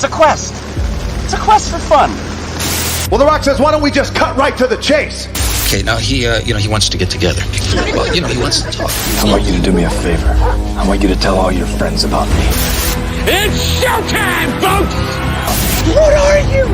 It's a quest. It's a quest for fun. Well, The Rock says, why don't we just cut right to the chase? Okay, now he wants to get together. Well, he wants to talk. I want you to do me a favor. I want you to tell all your friends about me. It's showtime, folks! What are you?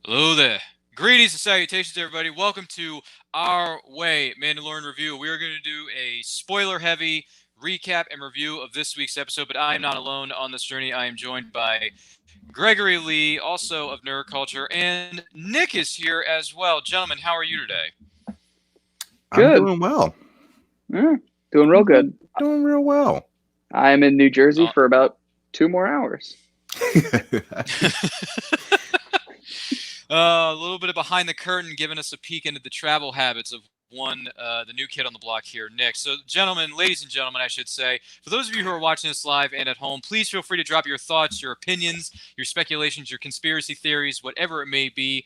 Hello there. Greetings and salutations, everybody. Welcome to Our Way Mandalorian Review. We are going to do a spoiler-heavy recap and review of this week's episode, but I am not alone on this journey. I am joined by Gregory Lee, also of Nerd Culture, and Nick is here as well. Gentlemen, how are you today? Good. I'm doing well. Doing real good. Doing real well. I'm in New Jersey for about 2 more hours. A little bit of behind the curtain, giving us a peek into the travel habits of the new kid on the block here, Nick. So, ladies and gentlemen, I should say, for those of you who are watching this live and at home, please feel free to drop your thoughts, your opinions, your speculations, your conspiracy theories, whatever it may be.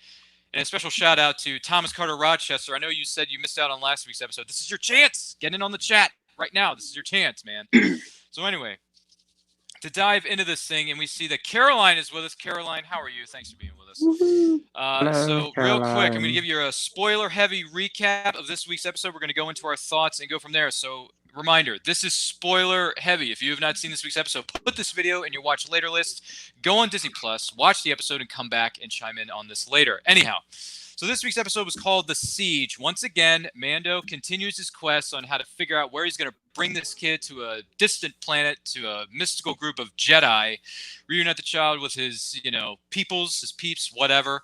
And a special shout out to Thomas Carter Rochester. I know you said you missed out on last week's episode. This is your chance. Get in on the chat right now. This is your chance, man. So anyway, to dive into this thing, and we see that Caroline is with us. Caroline, how are you? Thanks for being with us. So real quick, I'm going to give you a spoiler-heavy recap of this week's episode. We're going to go into our thoughts and go from there. So reminder, this is spoiler-heavy. If you have not seen this week's episode, put this video in your watch later list. Go on Disney+, watch the episode, and come back and chime in on this later. Anyhow, so this week's episode was called The Siege. Once again, Mando continues his quest on how to figure out where he's going to bring this kid to a distant planet, to a mystical group of Jedi, reunite the child with his, peoples, his peeps, whatever.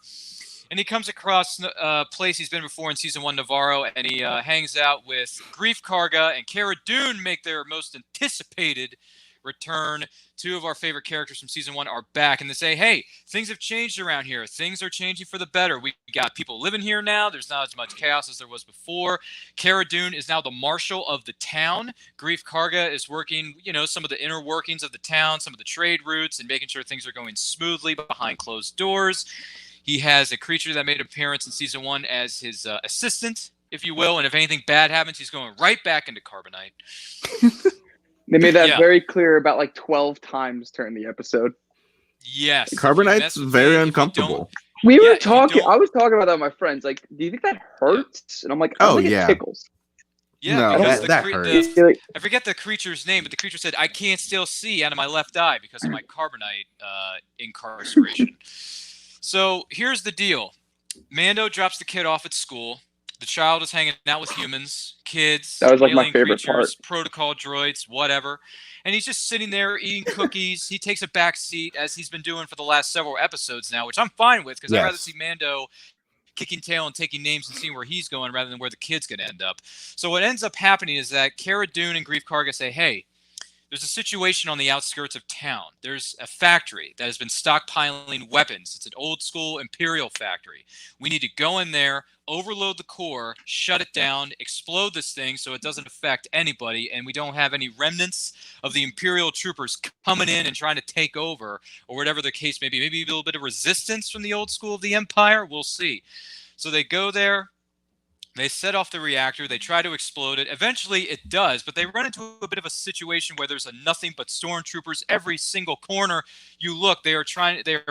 And he comes across a place he's been before in Season 1, Navarro, and he hangs out with Greef Karga and Cara Dune make their most anticipated return. 2 of our favorite characters from Season 1 are back, and they say, hey, things have changed around here. Things are changing for the better. We got people living here now. There's not as much chaos as there was before. Cara Dune is now the marshal of the town. Greef Karga is working, some of the inner workings of the town, some of the trade routes, and making sure things are going smoothly behind closed doors. He has a creature that made an appearance in Season 1 as his assistant, if you will, and if anything bad happens, he's going right back into Carbonite. They made that very clear about like 12 times during the episode. Yes. Carbonite's very uncomfortable. We were talking. I was talking about that with my friends. Like, do you think that hurts? And I'm like, I think it tickles. Yeah, no, that hurts. I forget the creature's name, but the creature said, I can't still see out of my left eye because of my Carbonite incarceration. So here's the deal. Mando drops the kid off at school. The child is hanging out with humans, kids, that was like my favorite creatures, part. protocol droids, whatever. And he's just sitting there eating cookies. He takes a back seat, as he's been doing for the last several episodes now, which I'm fine with because I'd rather see Mando kicking tail and taking names and seeing where he's going rather than where the kid's going to end up. So what ends up happening is that Cara Dune and Greef Karga say, hey, there's a situation on the outskirts of town. There's a factory that has been stockpiling weapons. It's an old school Imperial factory. We need to go in there, overload the core, shut it down, explode this thing so it doesn't affect anybody, and we don't have any remnants of the Imperial troopers coming in and trying to take over, or whatever the case may be. Maybe a little bit of resistance from the old school of the Empire. We'll see. So they go there. They set off the reactor. They try to explode it. Eventually, it does, but they run into a bit of a situation where there's nothing but stormtroopers every single corner you look. They are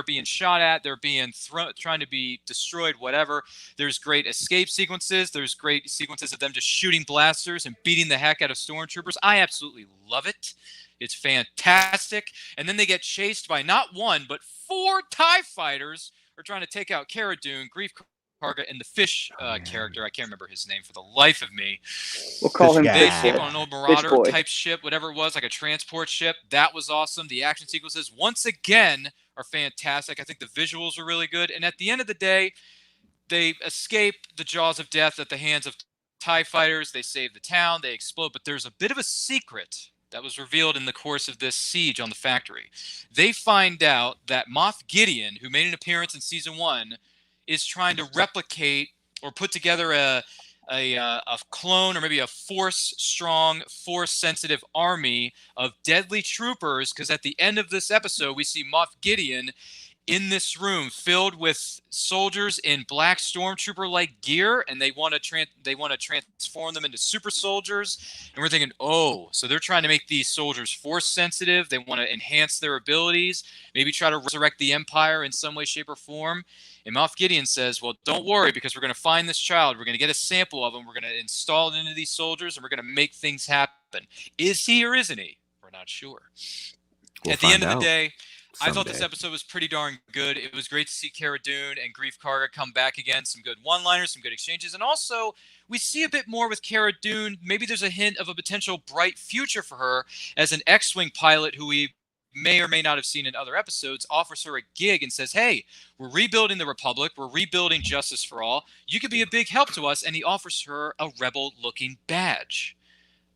being shot at. They're being trying to be destroyed. Whatever. There's great escape sequences. There's great sequences of them just shooting blasters and beating the heck out of stormtroopers. I absolutely love it. It's fantastic. And then they get chased by not 1 but 4 TIE fighters who are trying to take out Cara Dune, Greef Karga, and the fish character. I can't remember his name for the life of me. We'll call him They escape on an old Marauder type ship, whatever it was, like a transport ship. That was awesome. The action sequences, once again, are fantastic. I think the visuals are really good. And at the end of the day, they escape the jaws of death at the hands of TIE fighters. They save the town. They explode. But there's a bit of a secret that was revealed in the course of this siege on the factory. They find out that Moff Gideon, who made an appearance in Season 1, is trying to replicate or put together a clone or maybe a force-strong, force-sensitive army of deadly troopers, because at the end of this episode, we see Moff Gideon in this room filled with soldiers in black stormtrooper-like gear, and they want to transform them into super soldiers. And we're thinking, oh, so they're trying to make these soldiers force sensitive. They want to enhance their abilities, maybe try to resurrect the Empire in some way, shape, or form. And Moff Gideon says, well, don't worry, because we're going to find this child. We're going to get a sample of him. We're going to install it into these soldiers, and we're going to make things happen. Is he or isn't he? We're not sure. At the end of the day, I thought this episode was pretty darn good. It was great to see Cara Dune and Grief Karga come back again. Some good one-liners, some good exchanges. And also, we see a bit more with Cara Dune. Maybe there's a hint of a potential bright future for her as an X-Wing pilot who we may or may not have seen in other episodes, offers her a gig and says, hey, we're rebuilding the Republic. We're rebuilding Justice for All. You could be a big help to us. And he offers her a rebel-looking badge.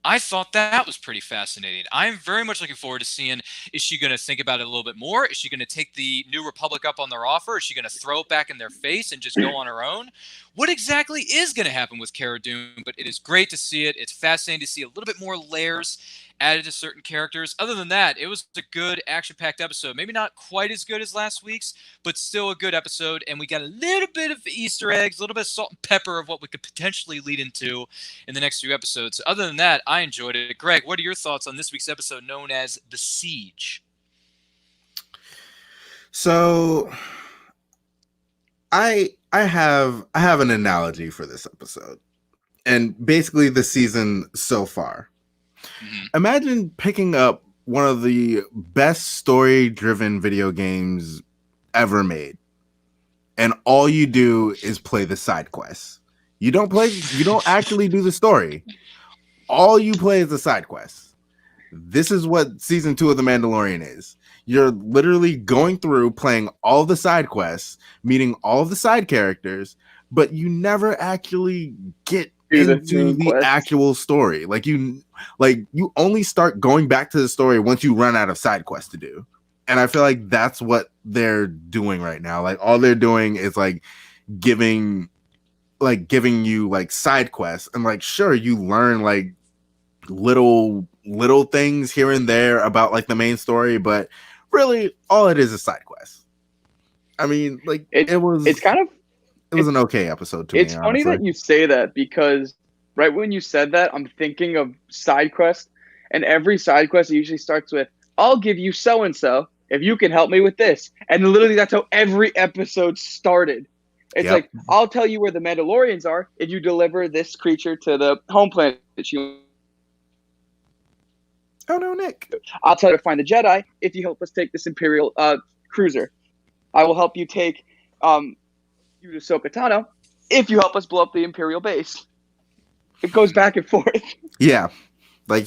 I thought that was pretty fascinating. I'm very much looking forward to seeing, is she going to think about it a little bit more? Is she going to take the New Republic up on their offer? Is she going to throw it back in their face and just go on her own? What exactly is going to happen with Cara Dune? But it is great to see it. It's fascinating to see a little bit more layers added to certain characters. Other than that, it was a good action-packed episode. Maybe not quite as good as last week's, but still a good episode. And we got a little bit of Easter eggs, a little bit of salt and pepper of what we could potentially lead into in the next few episodes. So other than that, I enjoyed it. Greg, what are your thoughts on this week's episode known as The Siege? So I have an analogy for this episode and basically the season so far. Mm-hmm. Imagine picking up one of the best story-driven video games ever made, and all you do is play the side quests. You don't actually do the story. All you play is the side quests. This is what season 2 of The Mandalorian is. You're literally going through playing all the side quests, meeting all of the side characters, but you never actually get into the actual story. Like you only start going back to the story once you run out of side quests to do. And I feel like that's what they're doing right now. Like all they're doing is giving you side quests, and sure, you learn little things here and there about the main story, but really all it is side quests. I mean, it was an okay episode to me. It's funny that you say that, because right when you said that, I'm thinking of side quest, and every side quest usually starts with, I'll give you so-and-so if you can help me with this. And literally that's how every episode started. It's I'll tell you where the Mandalorians are if you deliver this creature to the home planet. Oh no, Nick. I'll tell you to find the Jedi if you help us take this Imperial cruiser. I will help you take you to Ahsoka Tano if you help us blow up the Imperial base. It goes back and forth. Yeah. I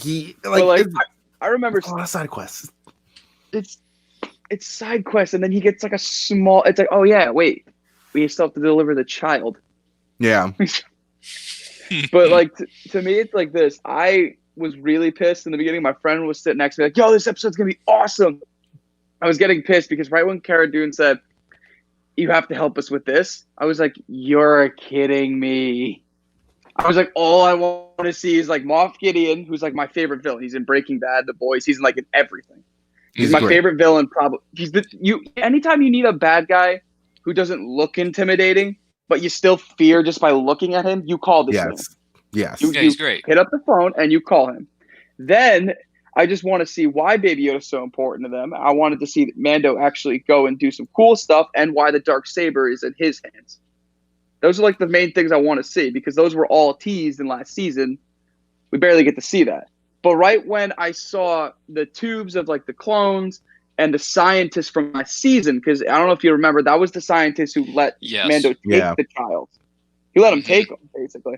remember a lot of side quests. It's side quests, and then he gets a small, it's oh yeah, wait, we still have to deliver the child. Yeah. But to me it's this. I was really pissed in the beginning. My friend was sitting next to me yo, this episode's gonna be awesome. I was getting pissed because right when Cara Dune said, you have to help us with this, I was like, you're kidding me. I was like, all I want to see is Moff Gideon, who's my favorite villain. He's in Breaking Bad, The Boys. He's in in everything. He's my favorite villain. Probably anytime you need a bad guy who doesn't look intimidating, but you still fear just by looking at him, you call this man. Yes. He's great. Hit up the phone and you call him. Then I just want to see why Baby Yoda is so important to them. I wanted to see Mando actually go and do some cool stuff, and why the Darksaber is in his hands. Those are the main things I want to see, because those were all teased in last season. We barely get to see that. But right when I saw the tubes of the clones and the scientists from last season, because I don't know if you remember, that was the scientist who let Mando take the child. He let him take him, basically.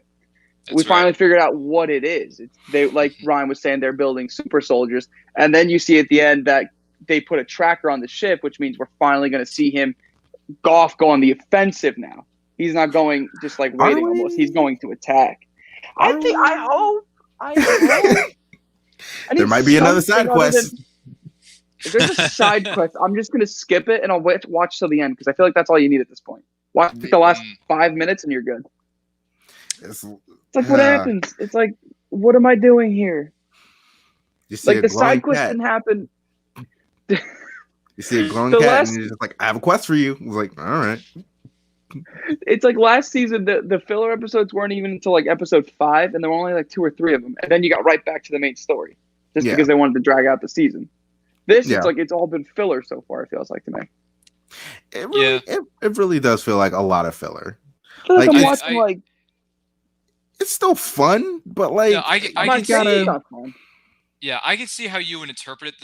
We finally figured out what it is. They, like Ryan was saying, they're building super soldiers. And then you see at the end that they put a tracker on the ship, which means we're finally going to see him go on the offensive now. He's not going just waiting almost. He's going to attack. I hope. There might be another side quest. If there's a side quest, I'm just going to skip it and I'll watch till the end, because I feel like that's all you need at this point. Watch the last 5 minutes and you're good. It's what happens? It's what am I doing here? You see the side quest didn't happen. You see a glowing The cat, last- and you're just like, I have a quest for you. I was like, all right. It's like last season, the filler episodes weren't even until like episode 5, and there were only like 2 or 3 of them, and then you got right back to the main story, just Yeah. because they wanted to drag out the season. This, Yeah. it's like it's all been filler so far. It feels like to me. It really, it really does feel like a lot of filler. I feel like Like, I'm it's- watching like It's still fun, but like, No, I I'm can not saying see. it's not fun. Yeah, I can see how you would interpret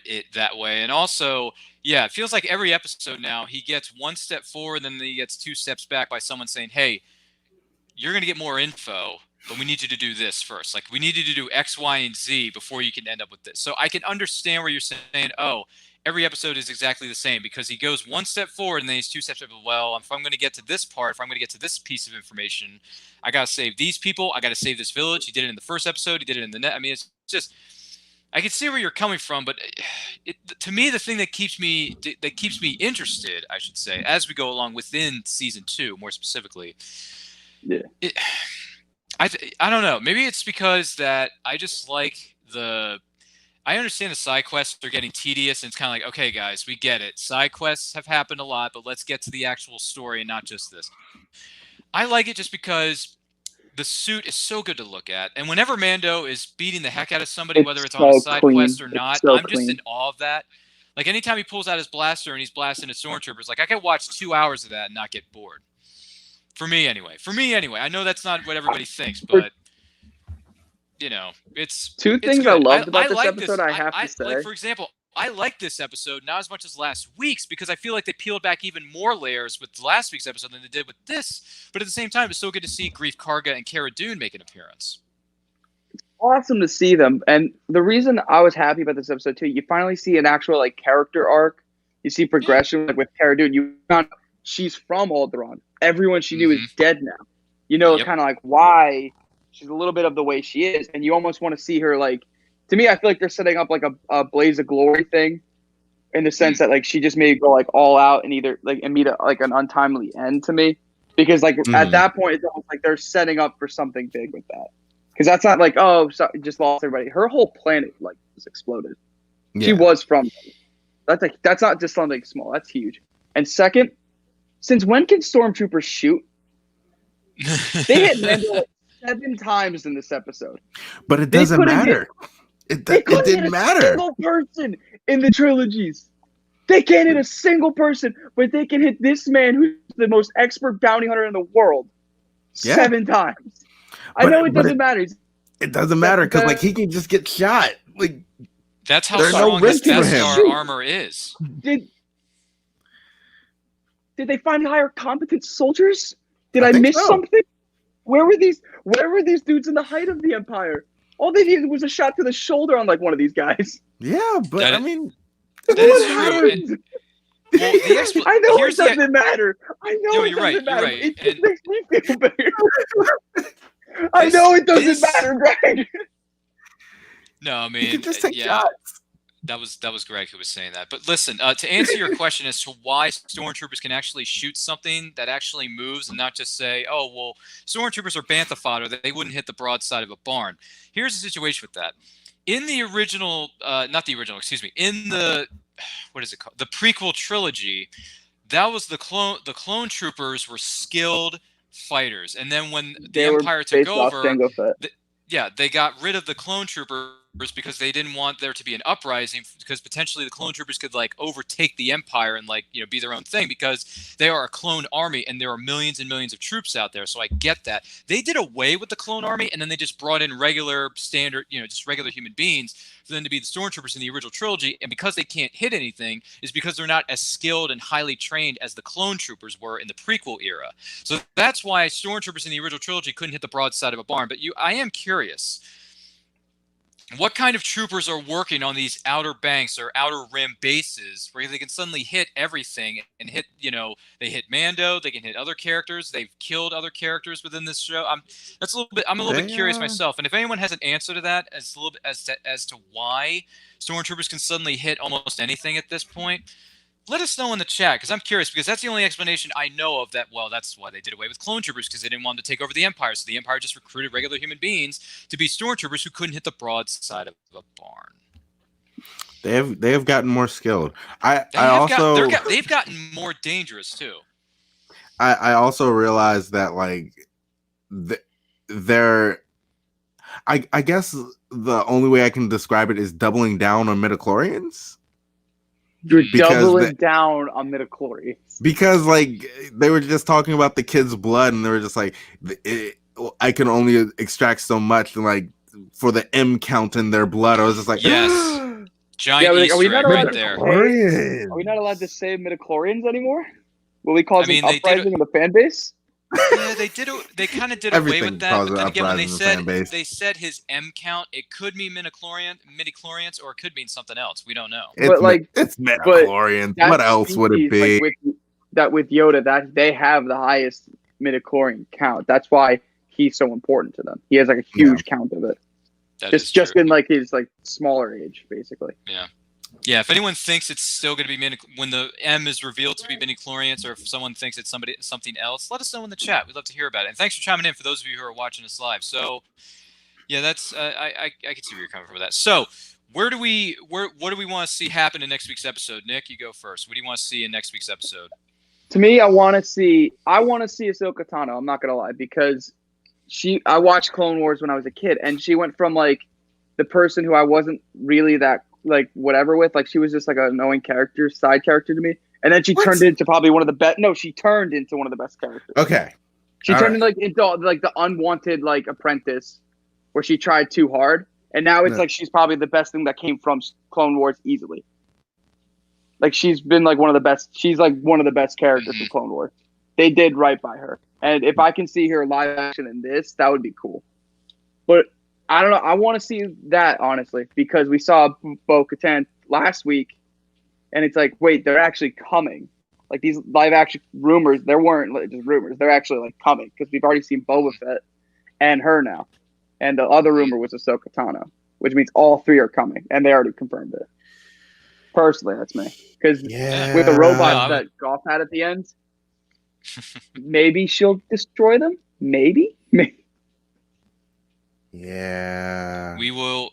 it that way, and also, yeah, it feels like every episode now he gets one step forward, then he gets 2 steps back by someone saying, "Hey, you're gonna get more info, but we need you to do this first. Like, we need you to do X, Y, and Z before you can end up with this." So I can understand where you're saying, "Oh, every episode is exactly the same," because he goes 1 step forward and then he's 2 steps back. Well, if I'm going to get to this part, if I'm going to get to this piece of information, I got to save these people. I got to save this village. He did it in the first episode. He did it in the net. I mean, it's just, I can see where you're coming from, but to me, the thing that keeps me interested, I should say, as we go along within season 2, more specifically, Yeah. I don't know. Maybe it's because that I just like I understand the side quests are getting tedious, and it's kind of like, okay, guys, we get it. Side quests have happened a lot, but let's get to the actual story and not just this. I like it just because the suit is so good to look at, and whenever Mando is beating the heck out of somebody, It's whether it's on a so side clean. quest or It's not, so I'm just clean. in awe of that. Like, anytime he pulls out his blaster and he's blasting at stormtroopers, like, I could watch 2 hours of that and not get bored. For me, anyway. I know that's not what everybody thinks, but you know, it's 2 it's things I good. loved about this like episode. I have to say, like, for example, I like this episode not as much as last week's because I feel like they peeled back even more layers with last week's episode than they did with this. But at the same time, it's so good to see Grief Karga and Cara Dune make an appearance. awesome to see them. And the reason I was happy about this episode too, you finally see an actual like character arc. You see progression, like with Cara Dune. You found she's from Alderaan. Everyone she knew is dead now. You know, Yep. kind of like why she's a little bit of the way she is, and you almost want to see her like. To me, I feel like they're setting up like a Blaze of Glory thing, in the sense that like she just may go like all out and either like and meet like an untimely end to me, because like at that point it's almost like they're setting up for something big with that, because that's not like just lost everybody. Her whole planet like was exploded. yeah. She was from. That's not just something small. That's huge. And second, since when can stormtroopers shoot? They hit Mando like 7 times in this episode. But it They doesn't couldn't matter. It couldn't didn't hit a matter. single person in the trilogies. They can't hit a single person, but they can hit this man who's the most expert bounty hunter in the world 7 times. I But- know it but doesn't matter. It doesn't matter because like he can just get shot. Like That's how There's no strong this risk for Death him. Star armor is. Did they find higher competent soldiers? Did I I think miss so. something? Where were these dudes in the height of the Empire? All they needed was a shot to the shoulder on like one of these guys. yeah, but That I is- mean, That What is true. happened? Well, the I know it here's the- doesn't matter. I know No, it you're doesn't right, you're matter. right. It just And- makes me feel better. I know it doesn't this- matter, Greg. No, I he mean, can just take yeah, shots. that was Greg who was saying that. But listen, to answer your question as to why stormtroopers can actually shoot something that actually moves and not just say, "Oh, well, stormtroopers are bantha fodder; they wouldn't hit the broadside of a barn." Here's the situation with that. In the original, not the original, excuse me, in the what is it called? The prequel trilogy, that was the clone troopers were skilled fighters, and then when the They were Empire took based off over, Jango Fett. yeah, they got rid of the clone troopers because they didn't want there to be an uprising, because potentially the clone troopers could like overtake the Empire and like, you know, be their own thing, because they are a clone army and there are millions and millions of troops out there. So I get that. They did away with the clone army and then they just brought in regular standard, you know, just regular human beings for them to be the stormtroopers in the original trilogy. And because they can't hit anything is because they're not as skilled and highly trained as the clone troopers were in the prequel era. So that's why stormtroopers in the original trilogy couldn't hit the broadside of a barn. But I am curious, what kind of troopers are working on these outer banks or outer rim bases where they can suddenly hit everything and hit, you know, they hit Mando, they can hit other characters, they've killed other characters within this show. I'm a little bit curious myself. And if anyone has an answer to that as to why stormtroopers can suddenly hit almost anything at this point, let us know in the chat, because I'm curious, because that's the only explanation I know of that, well, that's why they did away with clone troopers, because they didn't want them to take over the Empire. So the Empire just recruited regular human beings to be stormtroopers who couldn't hit the broadside of a barn. They have gotten more skilled. They've gotten more dangerous too. I also realized that like they're I guess the only way I can describe it is doubling down on midichlorians. You're doubling down on midichlorians. Because like they were just talking about the kid's blood and they were just like I can only extract so much, and like for the M count in their blood, I was just like, yes. Giant Easter egg right there. Are we not allowed to say midichlorians anymore? Will we cause an uprising in the fan base? Yeah, they did. They kind of did away with that. But then again, when they said his M count, it could mean midichlorians, or it could mean something else. We don't know. It's midichlorians. What else would it be? Like with Yoda, that they have the highest midichlorian count. That's why he's so important to them. He has like a huge count of it. It's just in like his like smaller age, basically. Yeah. Yeah, if anyone thinks it's still going to be when the M is revealed to be midichlorians, or if someone thinks it's something else, let us know in the chat. We'd love to hear about it. And thanks for chiming in for those of you who are watching us live. So, yeah, that's I can see where you're coming from with that. So, what do we want to see happen in next week's episode? Nick, you go first. What do you want to see in next week's episode? To me, I want to see Ahsoka Tano. I'm not gonna lie, because I watched Clone Wars when I was a kid, and she went from like the person who I wasn't really that like whatever with, like she was just like an annoying side character to me, and then she turned into probably one of the best. No, she turned into one of the best characters. Okay, she turned into the unwanted like apprentice, where she tried too hard, and now it's like she's probably the best thing that came from Clone Wars easily. Like she's been like one of the best. She's like one of the best characters in Clone Wars. They did right by her, and if I can see her live action in this, that would be cool. But I don't know. I want to see that, honestly, because we saw Bo-Katan last week, and it's like, wait, they're actually coming. Like these live action rumors, there weren't just rumors. They're actually like coming, because we've already seen Boba Fett and her now. And the other rumor was Ahsoka Tano, which means all three are coming, and they already confirmed it. Personally, that's me. Because with the robot that Goff had at the end, maybe she'll destroy them. Maybe. Yeah. We will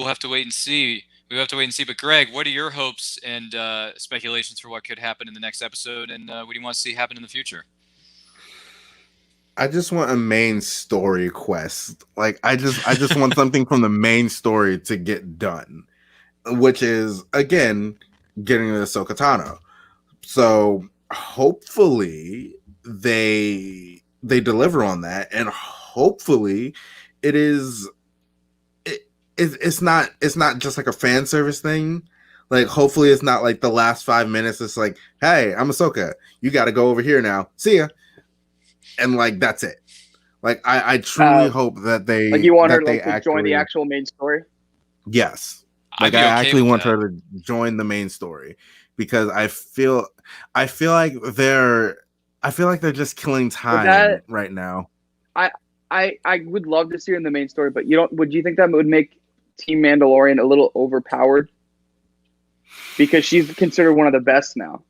have to wait and see. But Greg, what are your hopes and speculations for what could happen in the next episode, and what do you want to see happen in the future? I just want a main story quest. Like I just want something from the main story to get done, which is again getting to Ahsoka Tano. So hopefully they deliver on that, and hopefully it's not just like a fan service thing. Like hopefully it's not like the last 5 minutes. It's like, hey, I'm Ahsoka. You got to go over here now. See ya. And like that's it. Like I truly hope that they like you want her to join the actual main story. Yes, like I actually want her to join the main story, because I feel like they're just killing time right now. I would love to see her in the main story, but would you think that would make Team Mandalorian a little overpowered? Because she's considered one of the best now.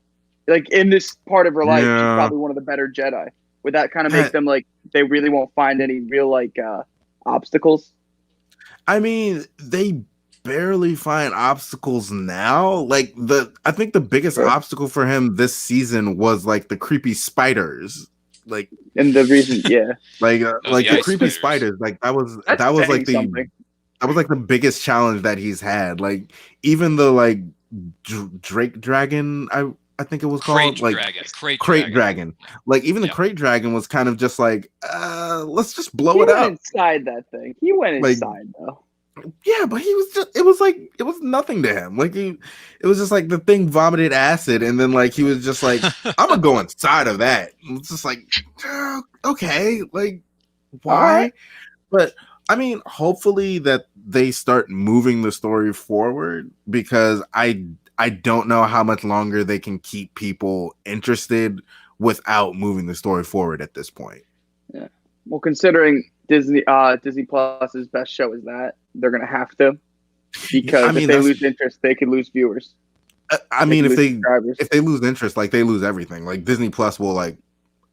Like in this part of her life, she's probably one of the better Jedi. Would that kind of make them like they really won't find any real like obstacles? I mean, they barely find obstacles now. Like I think the biggest obstacle for him this season was like the creepy spiders. Like, and the reason, like the creepy spiders. Like that was like the biggest challenge that he's had. Like even the like Drake Dragon, I think it was called Crate Dragon. Like even the Crate Dragon was kind of just like, let's just blow it up. Inside that thing, he went inside though. Yeah, but it was nothing to him. Like it was just like the thing vomited acid, and then like he was just like, I'm gonna go inside of that. It's just like, okay, like why? Right. But I mean, hopefully that they start moving the story forward, because I don't know how much longer they can keep people interested without moving the story forward at this point. Yeah. Well, considering Disney Plus's best show is that, they're going to have to, because if they lose interest, they could lose viewers. I mean, if they lose interest, like they lose everything. Like Disney Plus will like,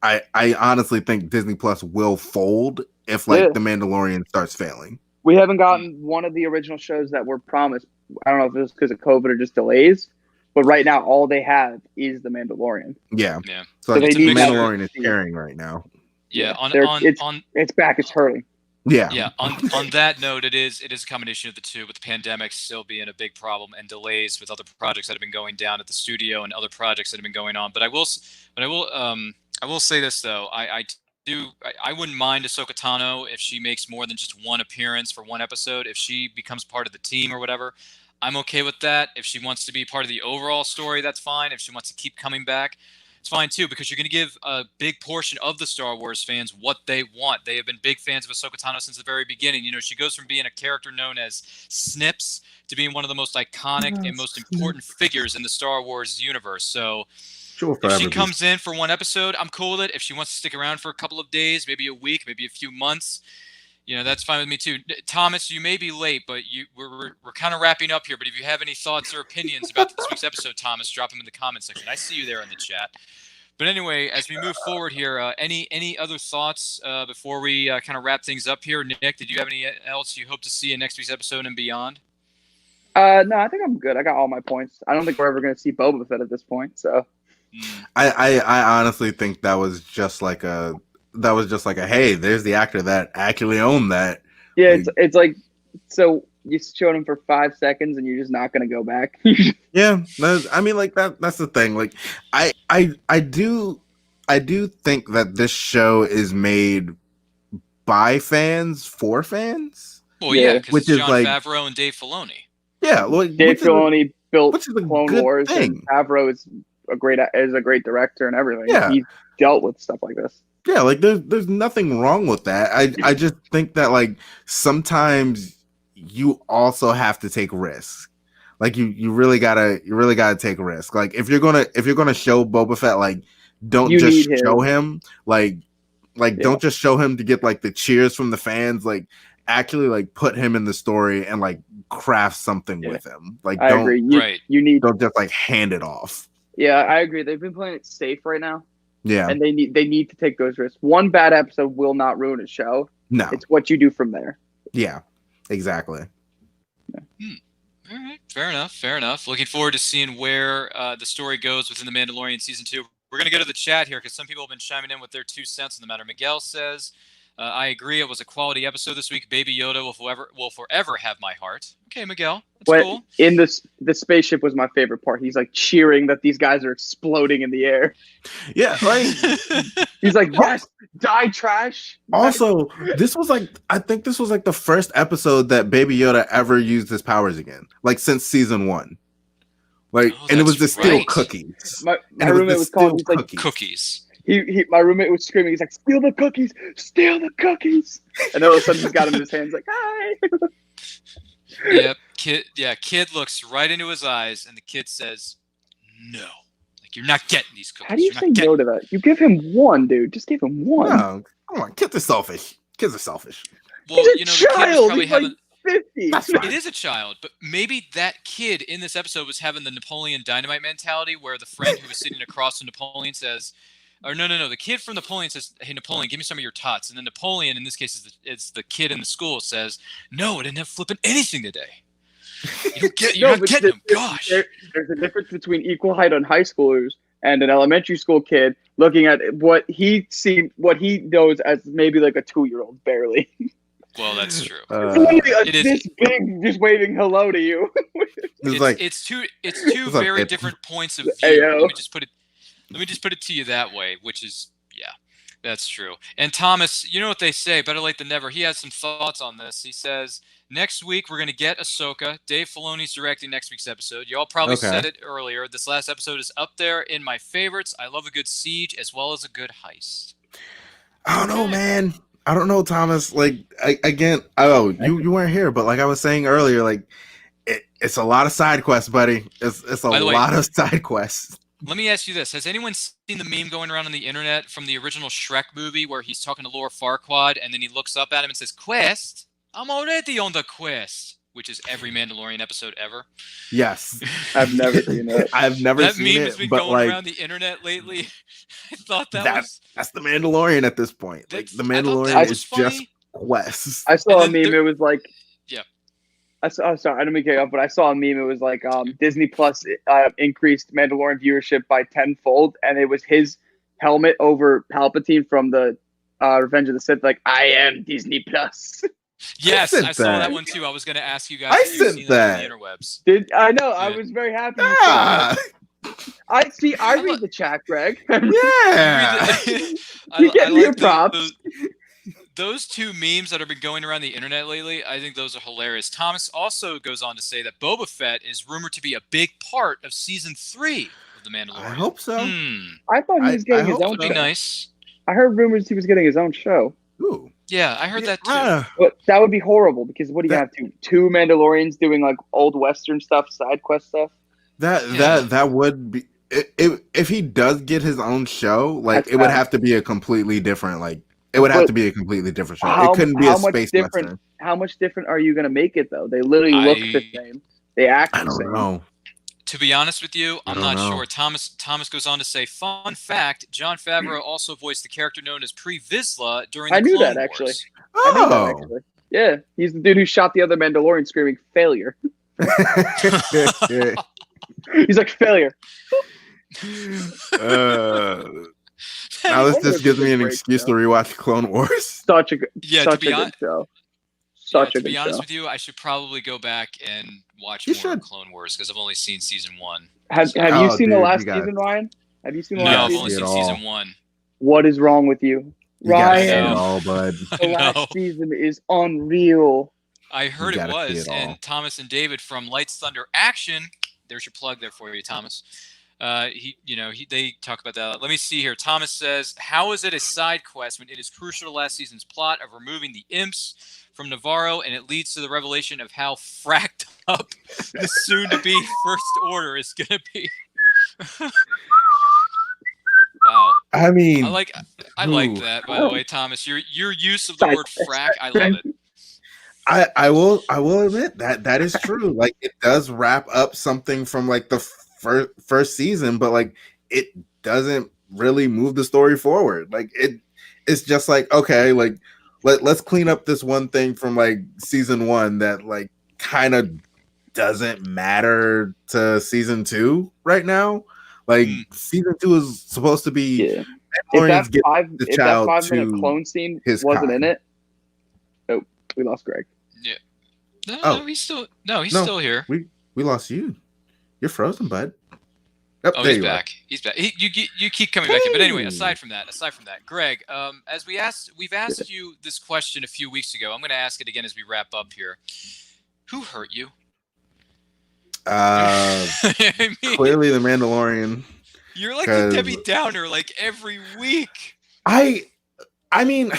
I honestly think Disney Plus will fold if like The Mandalorian starts failing. We haven't gotten one of the original shows that were promised I don't know if it's because of COVID or just delays, but right now all they have is the Mandalorian. Yeah. Yeah. So, So they the need that- Mandalorian is carrying right now. Yeah. It's back. It's hurting. Yeah. Yeah, on that note, it is a combination of the two, with the pandemic still being a big problem and delays with other projects that have been going down at the studio and other projects that have been going on. But I will say this though, I wouldn't mind Ahsoka Tano if she makes more than just one appearance for one episode. If she becomes part of the team or whatever, I'm okay with that. If she wants to be part of the overall story, that's fine. If she wants to keep coming back, it's fine too, because you're going to give a big portion of the Star Wars fans what they want. They have been big fans of Ahsoka Tano since the very beginning. You know, she goes from being a character known as Snips to being one of the most iconic and most important figures in the Star Wars universe. So if she comes in for one episode, I'm cool with it. If she wants to stick around for a couple of days, maybe a week, maybe a few months, you know, that's fine with me too. Thomas, you may be late, but we're kind of wrapping up here. But if you have any thoughts or opinions about this week's episode, Thomas, drop them in the comment section. I see you there in the chat. But anyway, as we move forward here, any other thoughts before we kind of wrap things up here? Nick, did you have any else you hope to see in next week's episode and beyond? No, I think I'm good. I got all my points. I don't think we're ever going to see Boba Fett at this point. So I honestly think that was just like a hey, there's the actor that actually owned that. Yeah, it's like, so you showed him for 5 seconds and you're just not going to go back. Yeah, I mean, like that's the thing. Like, I do think that this show is made by fans for fans. Well, yeah, because which it's is Jon like Favreau and Dave Filoni. Yeah, Dave Filoni built Clone good Wars, thing. and Favreau is a great director and everything. Yeah. He's dealt with stuff like this. Yeah, like there's nothing wrong with that. I just think that like sometimes you also have to take risks. Like you really gotta take a risk. Like if you're gonna show Boba Fett, like don't just show him. Like don't just show him to get like the cheers from the fans. Like actually like put him in the story and like craft something with him. Like I agree. Don't just like hand it off. Yeah, I agree. They've been playing it safe right now. Yeah, and they need to take those risks. One bad episode will not ruin a show. No, it's what you do from there. Yeah, exactly. Yeah. All right, fair enough. Looking forward to seeing where the story goes within the Mandalorian season 2. We're gonna go to the chat here because some people have been chiming in with their 2 cents on the matter. Miguel says, "I agree. It was a quality episode this week. Baby Yoda will forever have my heart." Okay, Miguel, that's cool. In the spaceship was my favorite part. He's like cheering that these guys are exploding in the air. Yeah, like he's like, "Yes, die trash." Also, I think this was like the first episode that Baby Yoda ever used his powers again, like since season 1. Like, and it was the steel cookies. My roommate was calling these like cookies. My roommate was screaming. He's like, "Steal the cookies! Steal the cookies!" And then all of a sudden, he's got him in his hands, like, "Hi." Yep, kid looks right into his eyes, and the kid says, "No, like you're not getting these cookies." How do you say no to that? You give him one, dude. Just give him one. No, come on, kids are selfish. Kids are selfish. Well, he's a child. He's like 50. It is a child, but maybe that kid in this episode was having the Napoleon Dynamite mentality, where the friend who was sitting across from Napoleon says, or no, the kid from Napoleon says, "Hey, Napoleon, give me some of your tots." And then Napoleon, in this case, is the kid in the school, says, "No, I didn't have flipping anything today." You're not getting them. Gosh. There's a difference between equal height on high schoolers and an elementary school kid looking at what he knows as maybe like a 2-year-old, barely. Well, that's true. This big, just waving hello to you. It's two very different points of view. Let me just put it to you that way, which is, yeah, that's true. And Thomas, you know what they say, better late than never. He has some thoughts on this. He says, next week we're going to get Ahsoka. Dave Filoni's directing next week's episode. You all probably said it earlier. This last episode is up there in my favorites. I love a good siege as well as a good heist. I don't know, man. I don't know, Thomas. Like, you weren't here, but like I was saying earlier, like it's a lot of side quests, buddy. It's a lot of side quests. Let me ask you this. Has anyone seen the meme going around on the internet from the original Shrek movie where he's talking to Laura Farquaad and then he looks up at him and says, "Quest? I'm already on the quest," which is every Mandalorian episode ever. Yes. I've never seen it. I've never seen it. That meme has been going around the internet lately. I thought that's the Mandalorian at this point. Like the Mandalorian is just quests. I saw a meme. It was like, yeah. sorry, I didn't make it up, but I saw a meme. It was like Disney Plus increased Mandalorian viewership by tenfold, and it was his helmet over Palpatine from the Revenge of the Sith. Like, I am Disney Plus. Yes, I saw that one too. I was going to ask you guys if you've seen that on the interwebs. I know? Yeah. I was very happy. I read the chat, Greg. Yeah. You get your props. Those two memes that have been going around the internet lately, I think those are hilarious. Thomas also goes on to say that Boba Fett is rumored to be a big part of season 3 of The Mandalorian. I hope so. I thought he was getting his own show. That would be nice. I heard rumors he was getting his own show. Ooh. Yeah, I heard that too. But that would be horrible because what do you have two Mandalorians doing like old Western stuff, side quest stuff? That would be if he does get his own show, like it would have to be a completely different It would have to be a completely different show. It couldn't be a space western. How much different are you going to make it, though? They literally look the same. They act the same. I don't know. To be honest with you, I'm not sure. Thomas goes on to say, fun fact, Jon Favreau also voiced the character known as Pre Vizsla during the Clone Wars. Actually. I knew that, actually. Yeah, he's the dude who shot the other Mandalorian screaming, failure. He's like, failure. Now this just gives me an excuse to rewatch Clone Wars. Such a good show. To be honest with you, I should probably go back and watch more of Clone Wars because I've only seen season 1. Have you seen the last season, Ryan? Have you seen the last season? No, I've only seen season 1. What is wrong with you? Ryan, bud. The last season is unreal. I heard it was, and Thomas and David from Lights, Thunder, Action. There's your plug there for you, Thomas. They talk about that. Let me see here. Thomas says, how is it a side quest when it is crucial to last season's plot of removing the imps from Navarro, and it leads to the revelation of how fracked up the soon-to-be First Order is going to be? Wow. I mean, I like that, by the way, Thomas. Your use of the word frack, I love it. I will admit that is true. Like, it does wrap up something from like the first season, but like it doesn't really move the story forward. Like it's just like, okay, like let's clean up this one thing from like season 1 that like kind of doesn't matter to season 2 right now. Like season 2 is supposed to be if that 5-minute clone scene wasn't in it. Oh, we lost Greg. Yeah. No, he's still here. We lost you. You're frozen, bud. Oh, he's back. He's back. You keep coming back in. But anyway, aside from that, Greg, as we've asked you this question a few weeks ago. I'm going to ask it again as we wrap up here. Who hurt you? Clearly the Mandalorian. You're like the Debbie Downer, like every week. I mean,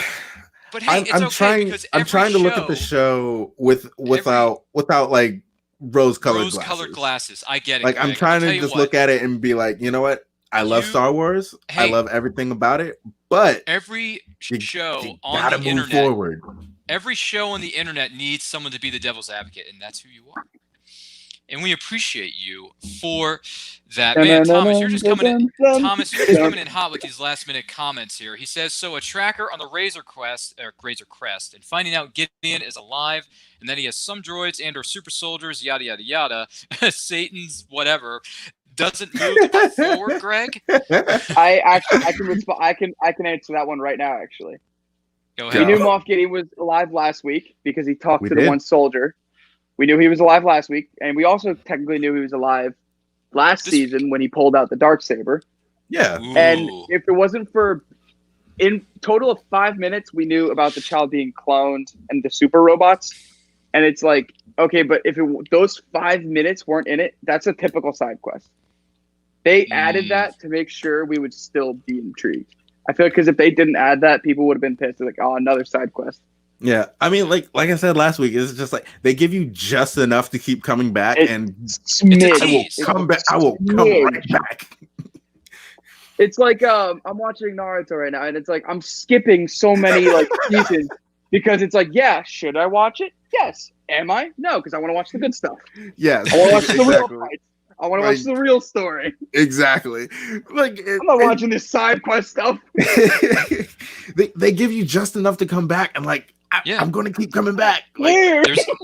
but hey, I'm trying to look at the show without like rose-colored glasses. I get it. Like, Greg. I'm trying to just look at it and be like, you know what? I love Star Wars. I love everything about it. But every show on the internet, forward. Every show on the internet needs someone to be the devil's advocate, and that's who you are. And we appreciate you for that. Man, Thomas, you're just coming in hot with these last-minute comments here. He says, so a tracker on the Razor Crest, and finding out Gideon is alive, and then he has some droids and or super soldiers, yada, yada, yada, Satan's whatever, doesn't move the ball forward, Greg? I can respond. I can answer that one right now, actually. Go ahead. We knew Moff Gideon was alive last week because he talked to the one soldier. We knew he was alive last week, and we also technically knew he was alive last season when he pulled out the Darksaber. Yeah. Ooh. And if it wasn't for, in total of 5 minutes, we knew about the child being cloned and the super robots. And it's like, okay, but if those 5 minutes weren't in it, that's a typical side quest. They added that to make sure we would still be intrigued. I feel like because if they didn't add that, people would have been pissed. They're like, oh, another side quest. Yeah, I mean, like I said last week, it's just like they give you just enough to keep coming back, and I will come back. I will come right back. It's like I'm watching Naruto right now, and it's like I'm skipping so many like seasons because it's like, yeah, should I watch it? Yes. Am I? No, because I want to watch the good stuff. Yes, I want to watch the real fights. I want to watch the real story. Exactly. Like I'm not watching this side quest stuff. They give you just enough to come back, and like I'm going to keep coming back. Where?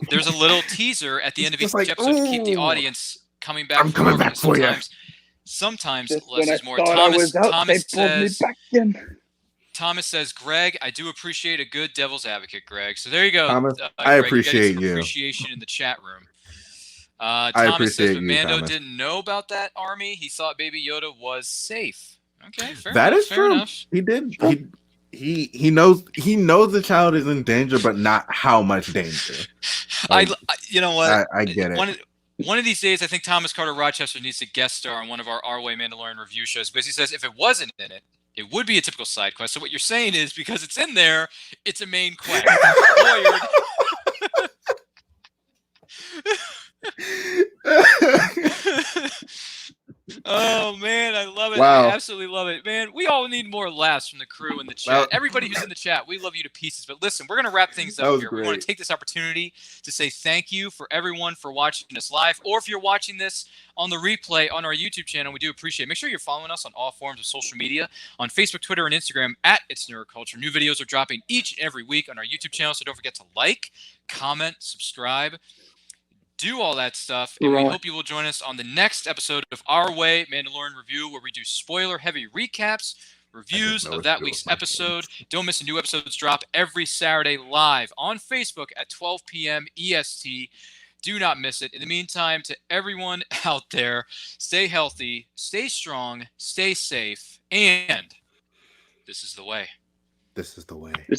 There's a little teaser at the end of each It's like, episode to keep the ooh, audience coming back. I'm coming back for you. Sometimes Just less when I is more. thought I was out, they pulled me says. back in. Thomas says, Greg, I do appreciate a good devil's advocate, Greg. So there you go. Thomas, Greg, I you appreciate got you. Appreciation in the chat room. I Thomas appreciate says, but you, Mando Thomas. didn't know about that army. He thought Baby Yoda was safe. Okay, fair That enough. is Fair true. enough. He did. He knows the child is in danger, but not how much danger. I you know what? I get it. One of these days, I think Thomas Carter Rochester needs to guest star on one of our Way Mandalorian review shows. Because he says if it wasn't in it, it would be a typical side quest. So what you're saying is because it's in there, it's a main quest. Lawyered. Oh man, I love it. Wow. I absolutely love it. Man, we all need more laughs from the crew in the chat. Everybody who's in the chat, we love you to pieces. But listen, we're gonna wrap things up here. We want to take this opportunity to say thank you for everyone for watching us live, or if you're watching this on the replay on our YouTube channel, we do appreciate it. Make sure you're following us on all forms of social media, on Facebook, Twitter, and Instagram at It's Neuroculture. New videos are dropping each and every week on our YouTube channel, so don't forget to like, comment, subscribe. Do all that stuff, and we hope you will join us on the next episode of Our Way Mandalorian Review, where we do spoiler-heavy recaps, reviews of that week's episode. Don't miss a new episode's drop every Saturday live on Facebook at 12 p.m. EST. Do not miss it. In the meantime, to everyone out there, stay healthy, stay strong, stay safe, and this is the way. This is the way. This is